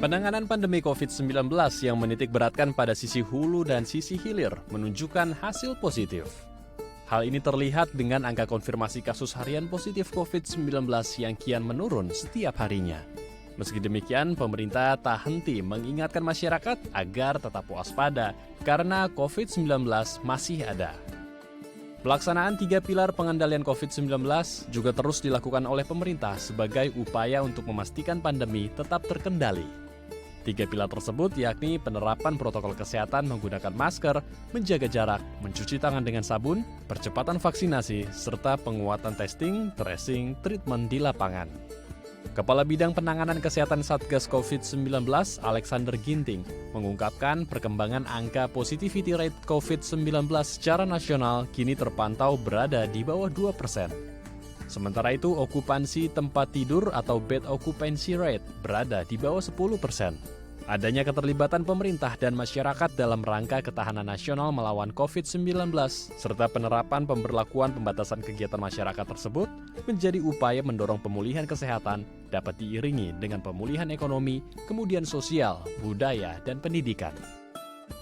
Penanganan pandemi COVID-19 yang menitikberatkan pada sisi hulu dan sisi hilir menunjukkan hasil positif. Hal ini terlihat dengan angka konfirmasi kasus harian positif COVID-19 yang kian menurun setiap harinya. Meski demikian, pemerintah tak henti mengingatkan masyarakat agar tetap waspada karena COVID-19 masih ada. Pelaksanaan 3 pilar pengendalian COVID-19 juga terus dilakukan oleh pemerintah sebagai upaya untuk memastikan pandemi tetap terkendali. 3 pilar tersebut yakni penerapan protokol kesehatan menggunakan masker, menjaga jarak, mencuci tangan dengan sabun, percepatan vaksinasi, serta penguatan testing, tracing, treatment di lapangan. Kepala Bidang Penanganan Kesehatan Satgas COVID-19, Alexander Ginting, mengungkapkan perkembangan angka positivity rate COVID-19 secara nasional kini terpantau berada di bawah 2%. Sementara itu, okupansi tempat tidur atau bed occupancy rate berada di bawah 10%. Adanya keterlibatan pemerintah dan masyarakat dalam rangka ketahanan nasional melawan COVID-19, serta penerapan pemberlakuan pembatasan kegiatan masyarakat tersebut menjadi upaya mendorong pemulihan kesehatan dapat diiringi dengan pemulihan ekonomi, kemudian sosial, budaya, dan pendidikan.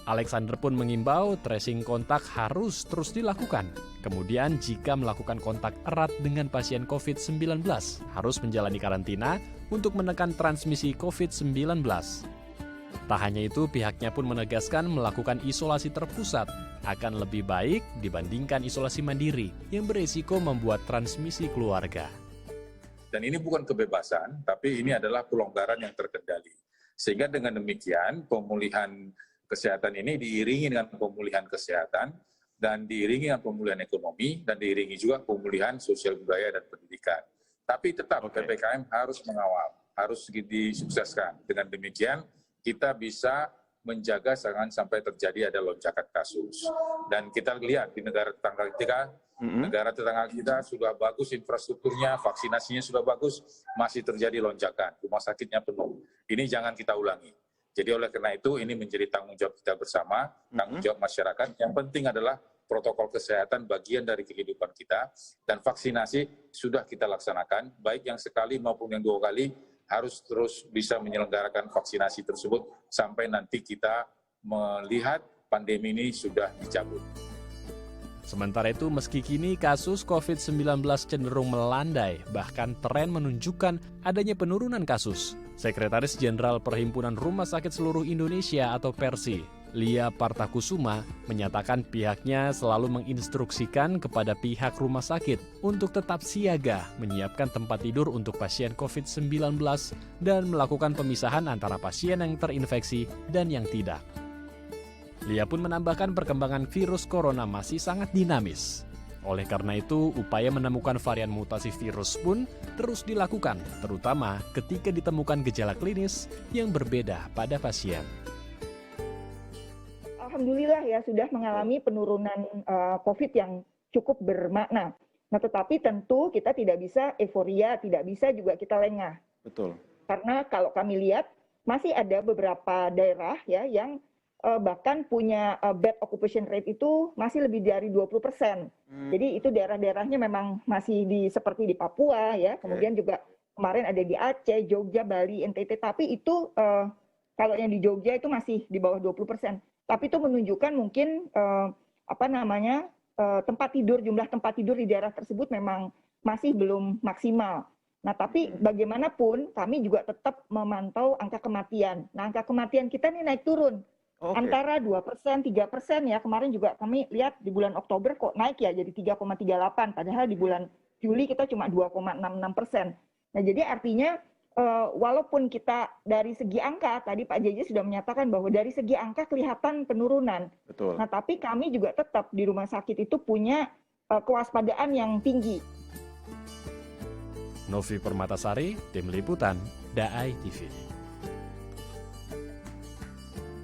Alexander pun mengimbau tracing kontak harus terus dilakukan. Kemudian jika melakukan kontak erat dengan pasien COVID-19, harus menjalani karantina untuk menekan transmisi COVID-19. Tak hanya itu, pihaknya pun menegaskan melakukan isolasi terpusat akan lebih baik dibandingkan isolasi mandiri yang beresiko membuat transmisi keluarga. Dan ini bukan kebebasan, tapi ini adalah pelonggaran yang terkendali. Sehingga dengan demikian, pemulihan kesehatan ini diiringi dengan pemulihan kesehatan, dan diiringi dengan pemulihan ekonomi, dan diiringi juga pemulihan sosial budaya dan pendidikan. Tapi tetap PPKM harus mengawal, harus disukseskan. Dengan demikian, kita bisa menjaga jangan sampai terjadi ada lonjakan kasus. Dan kita lihat di negara tetangga kita sudah bagus infrastrukturnya, vaksinasinya sudah bagus, masih terjadi lonjakan, rumah sakitnya penuh. Ini jangan kita ulangi. Jadi oleh karena itu ini menjadi tanggung jawab kita bersama, tanggung jawab masyarakat. Yang penting adalah protokol kesehatan bagian dari kehidupan kita, dan vaksinasi sudah kita laksanakan, baik yang sekali maupun yang 2 kali, harus terus bisa menyelenggarakan vaksinasi tersebut sampai nanti kita melihat pandemi ini sudah dicabut. Sementara itu, meski kini kasus COVID-19 cenderung melandai, bahkan tren menunjukkan adanya penurunan kasus, Sekretaris Jenderal Perhimpunan Rumah Sakit Seluruh Indonesia atau Persi, Lia Partakusuma, menyatakan pihaknya selalu menginstruksikan kepada pihak rumah sakit untuk tetap siaga menyiapkan tempat tidur untuk pasien COVID-19 dan melakukan pemisahan antara pasien yang terinfeksi dan yang tidak. Lia pun menambahkan perkembangan virus corona masih sangat dinamis. Oleh karena itu, upaya menemukan varian mutasi virus pun terus dilakukan, terutama ketika ditemukan gejala klinis yang berbeda pada pasien. Alhamdulillah ya sudah mengalami penurunan COVID yang cukup bermakna. Nah, tetapi tentu kita tidak bisa euforia, tidak bisa juga kita lengah. Betul. Karena kalau kami lihat masih ada beberapa daerah ya yang bahkan punya bed occupation rate itu masih lebih dari 20%. Jadi itu daerah-daerahnya memang masih seperti di Papua ya, kemudian juga kemarin ada di Aceh, Jogja, Bali, NTT, tapi itu kalau yang di Jogja itu masih di bawah 20%. Tapi itu menunjukkan mungkin jumlah tempat tidur di daerah tersebut memang masih belum maksimal. Nah, tapi bagaimanapun kami juga tetap memantau angka kematian. Nah, angka kematian kita ini naik turun. Antara 2%, 3% ya. Kemarin juga kami lihat di bulan Oktober kok naik ya jadi 3,38. Padahal di bulan Juli kita cuma 2,66%. Nah, jadi artinya walaupun kita dari segi angka, tadi Pak JJ sudah menyatakan bahwa dari segi angka kelihatan penurunan. Betul. Nah, tapi kami juga tetap di rumah sakit itu punya kewaspadaan yang tinggi. Novi Permatasari, Tim Liputan, DAI TV.